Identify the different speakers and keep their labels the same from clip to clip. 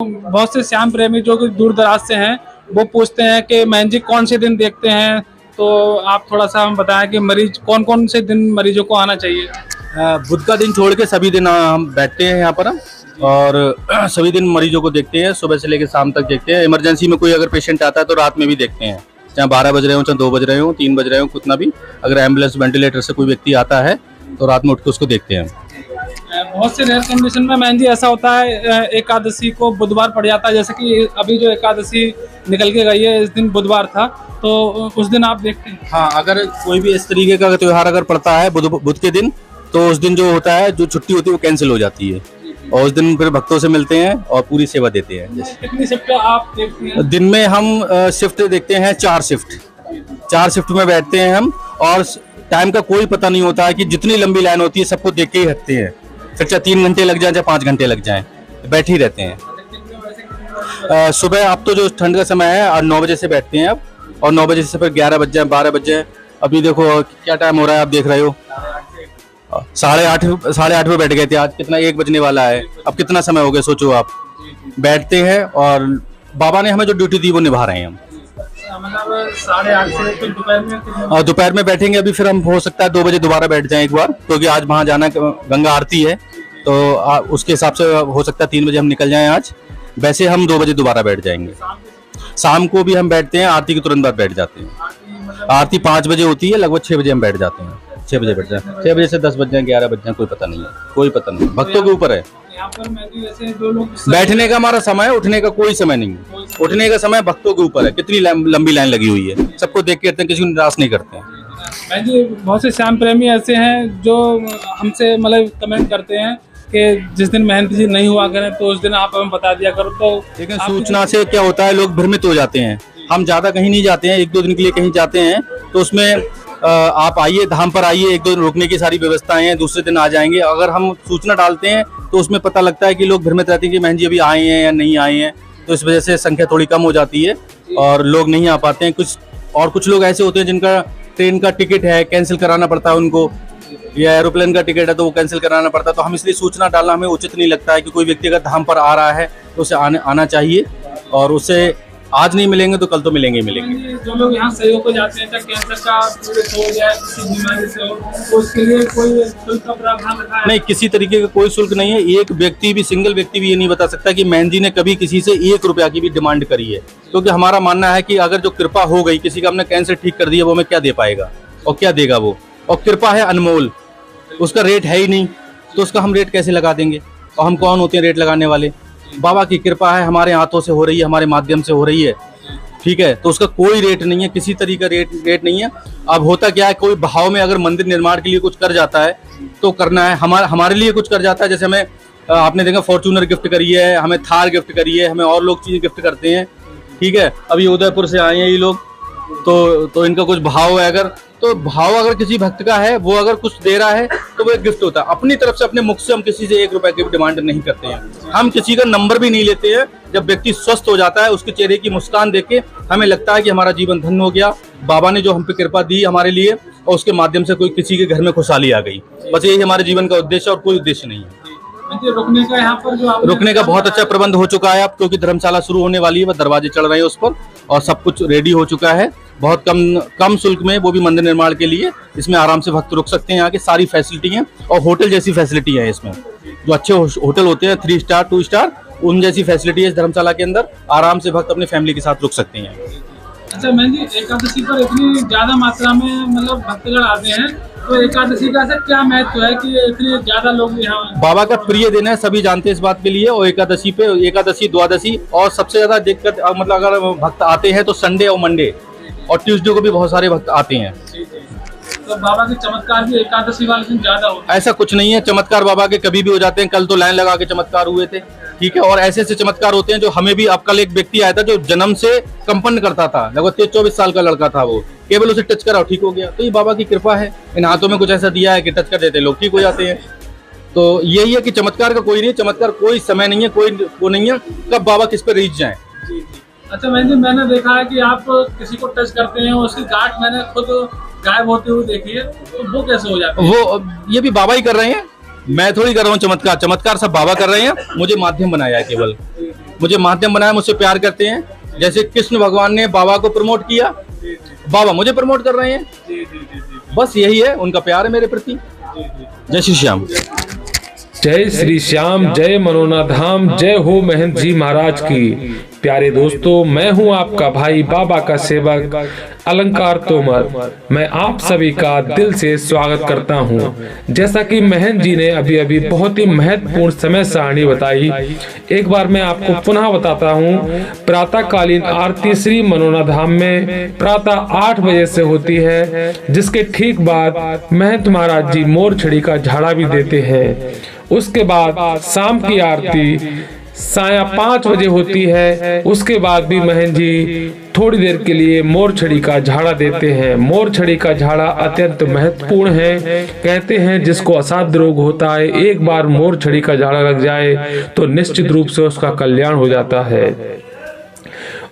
Speaker 1: बहुत से श्याम प्रेमी जो कि दूर दराज से हैं वो पूछते हैं कि मैन जी कौन से दिन देखते हैं, तो आप थोड़ा सा हम बताएं कि मरीज कौन कौन से दिन मरीजों को आना चाहिए।
Speaker 2: बुध का दिन छोड़ के सभी दिन हम बैठते हैं यहाँ पर हम, और सभी दिन मरीजों को देखते हैं, सुबह से लेकर शाम तक देखते हैं। इमरजेंसी में कोई अगर पेशेंट आता है तो रात में भी देखते हैं, चाहे 12 बज रहे हो, चाहे 2 बज रहे हो, 3 बज रहे हो, कितना भी। अगर एम्बुलेंस वेंटिलेटर से कोई व्यक्ति आता है तो रात में उठ के उसको देखते हैं।
Speaker 1: बहुत से रेयर कंडीशन में मैन जी ऐसा होता है एकादशी को बुधवार पड़ जाता है, जैसे कि अभी जो एकादशी निकल के गई है इस दिन बुधवार था, तो उस दिन आप देखते हैं।
Speaker 2: हाँ, अगर कोई भी इस तरीके का त्योहार अगर पड़ता है बुध के दिन, तो उस दिन जो होता है, जो छुट्टी होती है वो कैंसिल हो जाती है, और उस दिन फिर भक्तों से मिलते हैं और पूरी सेवा देते हैं।
Speaker 1: कितनी शिफ्ट आप देखते हैं?
Speaker 2: दिन में हम शिफ्ट देखते हैं 4 शिफ्ट में बैठते हैं हम, और टाइम का कोई पता नहीं होता है कि जितनी लंबी लाइन होती है सबको देख के ही हटते हैं, फिर चाहे 3 घंटे लग जाए चाहे 5 घंटे लग जाए, बैठे ही रहते हैं। सुबह आप तो जो ठंड का समय है 9 बजे से बैठते हैं अब, और 9 बजे से फिर 11 बज जाए, 12 बज जाए। अभी देखो क्या टाइम हो रहा है, आप देख रहे हो 8:30 पे बैठ गए थे, आज कितना 1 बजने वाला है। अब कितना समय हो गया सोचो आप। बैठते हैं और बाबा ने हमें जो ड्यूटी दी वो निभा रहे हैं हम।
Speaker 1: मतलब 8:30 से दोपहर में,
Speaker 2: और दोपहर में बैठेंगे अभी, फिर हम हो सकता है 2 बजे दोबारा बैठ जाएं एक बार, क्योंकि आज वहाँ जाना, गंगा आरती है, तो उसके हिसाब से हो सकता है 3 बजे हम निकल जाएं आज। वैसे हम 2 बजे दोबारा बैठ जाएंगे। शाम को भी हम बैठते हैं, आरती के तुरंत बाद बैठ जाते हैं। आरती 5 बजे होती है, लगभग 6 बजे हम बैठ जाते हैं। 6 बजे बैठ जाए, 6 बजे से 10 बज जाए, 11 बज जाए, कोई पता नहीं है, कोई पता नहीं, भक्तों के ऊपर है।
Speaker 1: यहाँ पर वैसे जो लोग
Speaker 2: बैठने का हमारा समय है, उठने का कोई समय नहीं है। उठने का समय भक्तों के ऊपर है, कितनी लंबी लाइन लगी हुई है, सबको देख के किसी को निराश नहीं करते हैं।
Speaker 1: मैन जी बहुत से श्याम प्रेमी ऐसे हैं जो हमसे मतलब कमेंट करते हैं कि जिस दिन महंत जी नहीं हुआ करें तो उस दिन आप हमें बता दिया करो। तो
Speaker 2: लेकिन सूचना से क्या होता है, लोग भ्रमित हो जाते हैं। हम ज्यादा कहीं नहीं जाते हैं, 1-2 दिन के लिए कहीं जाते हैं तो उसमें आप आइए, धाम पर आइए, 1-2 दिन रुकने की सारी व्यवस्थाएं हैं, दूसरे दिन आ जाएंगे। अगर हम सूचना डालते हैं तो उसमें पता लगता है कि लोग भ्रमित रहते हैं कि महंत जी अभी आए हैं या नहीं आए हैं, तो इस वजह से संख्या थोड़ी कम हो जाती है और लोग नहीं आ पाते हैं। कुछ लोग ऐसे होते हैं जिनका ट्रेन का टिकट है, कैंसिल कराना पड़ता है उनको, या एरोप्लेन का टिकट है तो वो कैंसिल कराना पड़ता है। तो हम इसलिए सूचना डालना हमें उचित नहीं लगता है कि कोई व्यक्ति अगर धाम पर आ रहा है तो उसे आना चाहिए, और उससे आज नहीं मिलेंगे तो कल तो मिलेंगे ही मिलेंगे।
Speaker 1: जो लोग यहाँ सहयोग को जाते हैं, चाहे कैंसर का पीड़ित हो या किसी बीमारी से हो, तो उसके लिए कोई शुल्क का प्रावधान रखा है?
Speaker 2: नहीं, किसी तरीके का कोई शुल्क नहीं है। एक व्यक्ति भी, सिंगल व्यक्ति भी ये नहीं बता सकता कि महंत जी ने कभी किसी से 1 रुपया की भी डिमांड करी है, क्योंकि हमारा मानना है कि अगर जो कृपा हो गई, किसी का हमने कैंसर ठीक कर दिया, वो हमें क्या दे पाएगा और क्या देगा वो। और कृपा है अनमोल, उसका रेट है ही नहीं, तो उसका हम रेट कैसे लगा देंगे, और हम कौन होते हैं रेट लगाने वाले। बाबा की कृपा है, हमारे हाथों से हो रही है, हमारे माध्यम से हो रही है, ठीक है, तो उसका कोई रेट नहीं है, किसी तरीके का रेट नहीं है। अब होता क्या है, कोई भाव में अगर मंदिर निर्माण के लिए कुछ कर जाता है तो करना है, हमारे लिए कुछ कर जाता है, जैसे हमें आपने देखा फॉर्च्यूनर गिफ्ट करी है, हमें थार गिफ्ट करी है, हमें और लोग चीजें गिफ्ट करते हैं, ठीक है। अभी उदयपुर से आए हैं ये लोग, तो इनका कुछ भाव है, अगर किसी भक्त का है, वो अगर कुछ दे रहा है तो वो एक गिफ्ट होता है। अपनी तरफ से, अपने मुख से हम किसी से 1 रुपए की डिमांड नहीं करते हैं। हम किसी का नंबर भी नहीं लेते हैं। जब व्यक्ति स्वस्थ हो जाता है, उसके चेहरे की मुस्कान देख के हमें लगता है कि हमारा जीवन धन्य हो गया, बाबा ने जो हम पे कृपा दी हमारे लिए, और उसके माध्यम से कोई किसी के घर में खुशहाली आ गई। बस यही हमारे जीवन का उद्देश्य और कोई उद्देश्य नहीं है।
Speaker 1: रुकने का यहाँ पर जो
Speaker 2: रुकने का बहुत अच्छा प्रबंध हो चुका है अब, क्योंकि धर्मशाला शुरू होने वाली है, वह दरवाजे चढ़ रहे हैं उस पर, और सब कुछ रेडी हो चुका है। बहुत कम शुल्क में, वो भी मंदिर निर्माण के लिए। इसमें आराम से भक्त रुक सकते हैं, यहाँ की सारी फैसिलिटी है, और होटल जैसी फैसिलिटी है इसमें। जो अच्छे होटल होते हैं 3 स्टार 2 स्टार, उन जैसी फैसिलिटी है इस धर्मशाला के अंदर। आराम से भक्त अपनी फैमिली के साथ रुक सकते हैं।
Speaker 1: अच्छा मैन जी, एकादशी पर इतनी ज्यादा मात्रा में मतलब भक्तगण आते हैं, तो एकादशी का ऐसा क्या महत्व है कि इतने ज्यादा लोग यहाँ?
Speaker 2: बाबा का प्रिय दिन है, सभी जानते हैं इस बात के लिए। और एकादशी, द्वादशी, और सबसे ज्यादा दिक्कत मतलब अगर भक्त आते हैं तो संडे और मंडे और ट्यूसडे को भी बहुत सारे भक्त आते हैं।
Speaker 1: तो बाबा के चमत्कार भी एकादशी वाले दिन ज्यादा होते हैं?
Speaker 2: ऐसा कुछ नहीं है, चमत्कार बाबा के कभी भी हो जाते हैं। कल तो लाइन लगा के चमत्कार हुए थे, ठीक है। और ऐसे चमत्कार होते हैं जो हमें भी, अब कल एक व्यक्ति आया था जो जन्म से कंपन करता था, लगभग 23-24 साल का लड़का था, वो केवल उसे टच करा ठीक हो गया। तो ये बाबा की कृपा है, इन हाथों में कुछ ऐसा दिया है कि टच कर देते लोग ठीक हो जाते हैं। तो यही है कि चमत्कार का कोई नहीं, चमत्कार कोई समय नहीं है, कोई वो नहीं है कब बाबा किस पे रीच जाए।
Speaker 1: अच्छा मैन जी, मैंने देखा है कि आप किसी को टच करते हैं, उसकी गांठ मैंने खुद गायब होते हुए देखी है, तो वो कैसे हो जाता है?
Speaker 2: वो ये भी बाबा ही कर रहे हैं, मैं थोड़ी कर रहा हूँ चमत्कार सब बाबा कर रहे हैं, मुझे माध्यम बनाया है केवल। मुझे माध्यम बनाया, मुझसे प्यार करते हैं। जैसे कृष्ण भगवान ने बाबा को प्रमोट किया, बाबा मुझे प्रमोट कर रहे हैं। बस यही है, उनका प्यार है मेरे प्रति। जय श्री श्याम।
Speaker 3: जय श्री श्याम, जय मनोना धाम, जय हो महंत जी महाराज की। प्यारे दोस्तों, मैं हूं आपका भाई बाबा का सेवक अलंकार तोमर। मैं आप सभी का दिल से स्वागत करता हूं। जैसा कि महंत जी ने अभी अभी बहुत ही महत्वपूर्ण समय सारणी बताई, एक बार मैं आपको पुनः बताता हूं। प्रातःकालीन आरती श्री मनोना धाम में प्रातः 8 बजे से होती है, जिसके ठीक बाद महंत महाराज जी मोर छड़ी का झाड़ा भी देते हैं। उसके बाद शाम की आरती साया 5 बजे होती है। उसके बाद भी महंत जी थोड़ी देर के लिए मोर छड़ी का झाड़ा देते हैं। मोर छड़ी का झाड़ा अत्यंत महत्वपूर्ण है। कहते हैं जिसको असाध्य रोग होता है, एक बार मोर छड़ी का झाड़ा लग जाए तो निश्चित रूप से उसका कल्याण हो जाता है।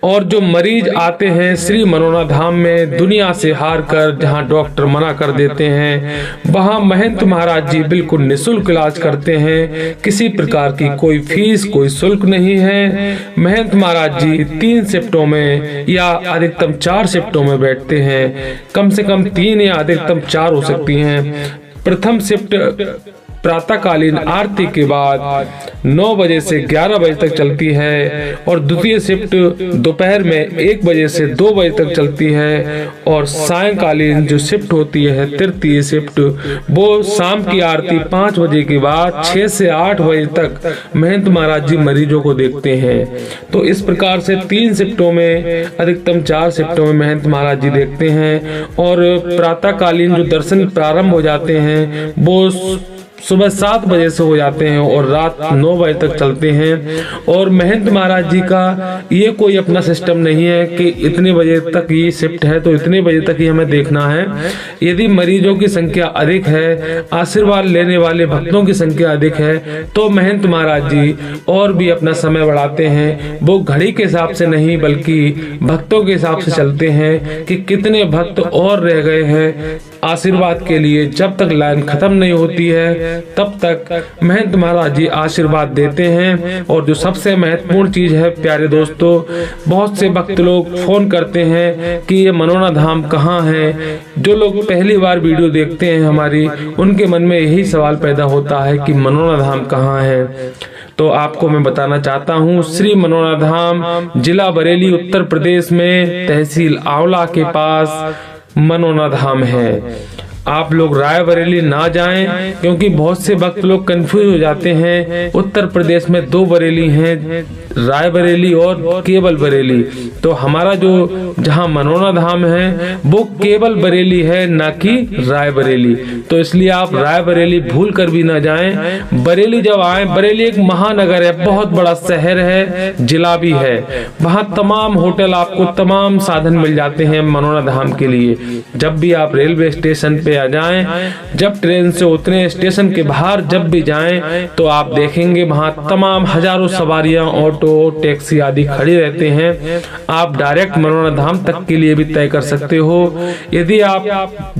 Speaker 3: और जो मरीज आते हैं श्री मनोना धाम में दुनिया से हार कर, जहां डॉक्टर मना कर देते हैं, वहां महंत महाराज जी बिल्कुल निःशुल्क इलाज करते हैं। किसी प्रकार की कोई फीस, कोई शुल्क नहीं है। महंत महाराज जी 3 शिफ्टों में या अधिकतम 4 शिफ्टों में बैठते हैं। कम से कम 3 या अधिकतम 4 हो सकती हैं। प्रथम शिफ्ट प्रातःकालीन आरती के बाद 9 बजे से 11 बजे तक चलती है और द्वितीय शिफ्ट दोपहर में 1 बजे से 2 बजे तक चलती है। और सायंकालीन जो शिफ्ट होती है तृतीय शिफ्ट, वो शाम की आरती 5 बजे के बाद 6 से 8 बजे तक महंत महाराज जी मरीजों को देखते हैं। तो इस प्रकार से 3 शिफ्टों में अधिकतम 4 शिफ्टों में महंत महाराज जी देखते हैं। और प्रातःकालीन जो दर्शन प्रारंभ हो जाते हैं वो सुबह 7 बजे से हो जाते हैं और रात 9 बजे तक चलते हैं। और महंत महाराज जी का ये कोई अपना सिस्टम नहीं है कि इतने बजे तक ये शिफ्ट है तो इतने बजे तक ही हमें देखना है। यदि मरीजों की संख्या अधिक है, आशीर्वाद लेने वाले भक्तों की संख्या अधिक है, तो महंत महाराज जी और भी अपना समय बढ़ाते हैं। वो घड़ी के हिसाब से नहीं बल्कि भक्तों के हिसाब से चलते हैं कि कितने भक्त और रह गए हैं आशीर्वाद के लिए। जब तक लाइन खत्म नहीं होती है तब तक महंत महाराज जी आशीर्वाद देते हैं। और जो सबसे महत्वपूर्ण चीज है प्यारे दोस्तों, बहुत से भक्त लोग फोन करते हैं कि ये मनोना धाम कहाँ है। जो लोग पहली बार वीडियो देखते हैं हमारी, उनके मन में यही सवाल पैदा होता है कि मनोना धाम कहाँ है। तो आपको मैं बताना चाहता हूँ, श्री मनोना धाम जिला बरेली उत्तर प्रदेश में तहसील आंवला के पास मनोना धाम है। आप लोग रायबरेली ना जाएं, क्योंकि बहुत से भक्त लोग कंफ्यूज हो जाते हैं। उत्तर प्रदेश में 2 बरेली हैं, रायबरेली और केवल बरेली। तो हमारा जो जहां मनोना धाम है वो केवल बरेली है, ना कि रायबरेली। तो इसलिए आप रायबरेली भूल कर भी ना जाएं। बरेली जब आए, बरेली एक महानगर है, बहुत बड़ा शहर है, जिला भी है। वहां तमाम होटल, आपको तमाम साधन मिल जाते हैं मनोना धाम के लिए। जब भी आप रेलवे स्टेशन पे आ जाएं, जब ट्रेन से उतरे, स्टेशन के बाहर जब भी जाएं, तो आप देखेंगे वहां तमाम हजारों सवारियां, ऑटो, टैक्सी आदि खड़ी रहते हैं। आप डायरेक्ट मनोना धाम तक के लिए भी तय कर सकते हो। यदि आप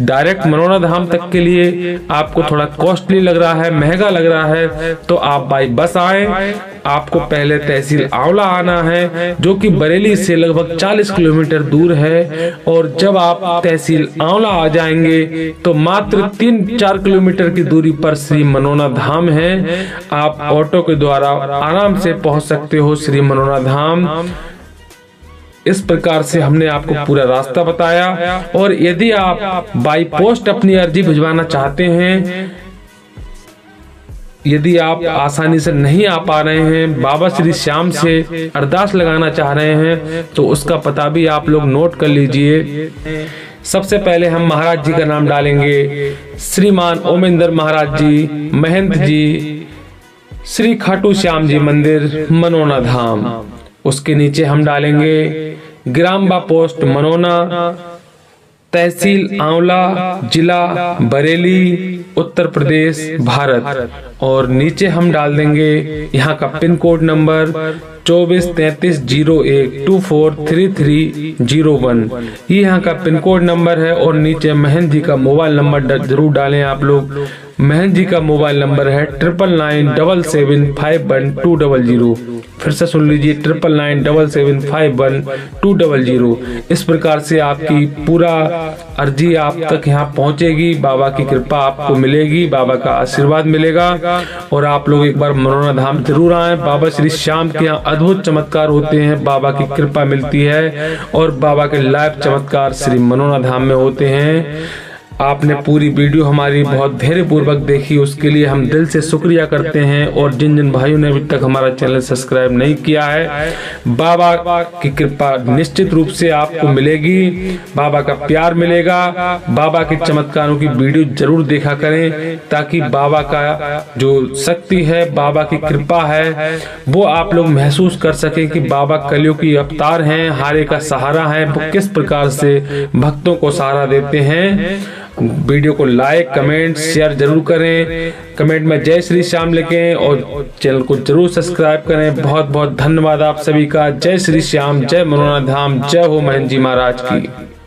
Speaker 3: डायरेक्ट मनोना धाम तक के लिए आपको थोड़ा कॉस्टली लग रहा है, महंगा लग रहा है, तो आप बाई बस आए। आपको पहले तहसील आंवला आना है, जो कि बरेली से लगभग 40 किलोमीटर दूर है। और जब आप तहसील आंवला आ जाएंगे तो मात्र 3-4 किलोमीटर की दूरी पर श्री मनोना धाम है। आप ऑटो के द्वारा आराम से पहुंच सकते हो श्री मनोना धाम। इस प्रकार से हमने आपको पूरा रास्ता बताया। और यदि आप बाई पोस्ट अपनी अर्जी भिजवाना चाहते हैं, यदि आप आसानी से नहीं आ पा रहे हैं, बाबा श्री श्याम से अरदास लगाना चाह रहे हैं, तो उसका पता भी आप लोग नोट कर लीजिए। सबसे पहले हम महाराज जी का नाम डालेंगे, श्रीमान ओमेंद्र महाराज जी, महंत जी, श्री खाटू श्याम जी मंदिर मनोना धाम। उसके नीचे हम डालेंगे ग्राम बा पोस्ट मनोना, तहसील आंवला, जिला बरेली, उत्तर प्रदेश, भारत। और नीचे हम डाल देंगे यहाँ का पिन कोड नंबर 243301243301। ये यहाँ का पिन कोड नंबर है। और नीचे महंत जी का मोबाइल नंबर जरूर डालें आप लोग, महंत जी का मोबाइल नंबर है 9997751200। फिर से सुन लीजिए 9997751200। इस प्रकार से आपकी पूरा अर्जी आप तक यहाँ पहुँचेगी, बाबा की कृपा आपको मिलेगी, बाबा का आशीर्वाद मिलेगा। और आप लोग एक बार मनोना धाम जरूर आए। बाबा श्री श्याम के यहाँ अद्भुत चमत्कार होते हैं, बाबा की कृपा मिलती है और बाबा के लाइव चमत्कार श्री मनोना धाम में होते हैं। आपने पूरी वीडियो हमारी बहुत धैर्य पूर्वक देखी, उसके लिए हम दिल से शुक्रिया करते हैं। और जिन जिन भाइयों ने अभी तक हमारा चैनल सब्सक्राइब नहीं किया है, बाबा की कृपा निश्चित रूप से आपको मिलेगी, बाबा का प्यार मिलेगा। बाबा के चमत्कारों की वीडियो जरूर देखा करें, ताकि बाबा का जो शक्ति है, बाबा की कृपा है, वो आप लोग महसूस कर सकें कि बाबा कलयुग की अवतार हैं, हारे का सहारा है, वो किस प्रकार से भक्तों को सहारा देते हैं। वीडियो को लाइक, कमेंट, शेयर जरूर करें। कमेंट में जय श्री श्याम लिखें और चैनल को जरूर सब्सक्राइब करें। बहुत बहुत धन्यवाद आप सभी का। जय श्री श्याम, जय मनोना धाम, जय हो महंत जी महाराज की।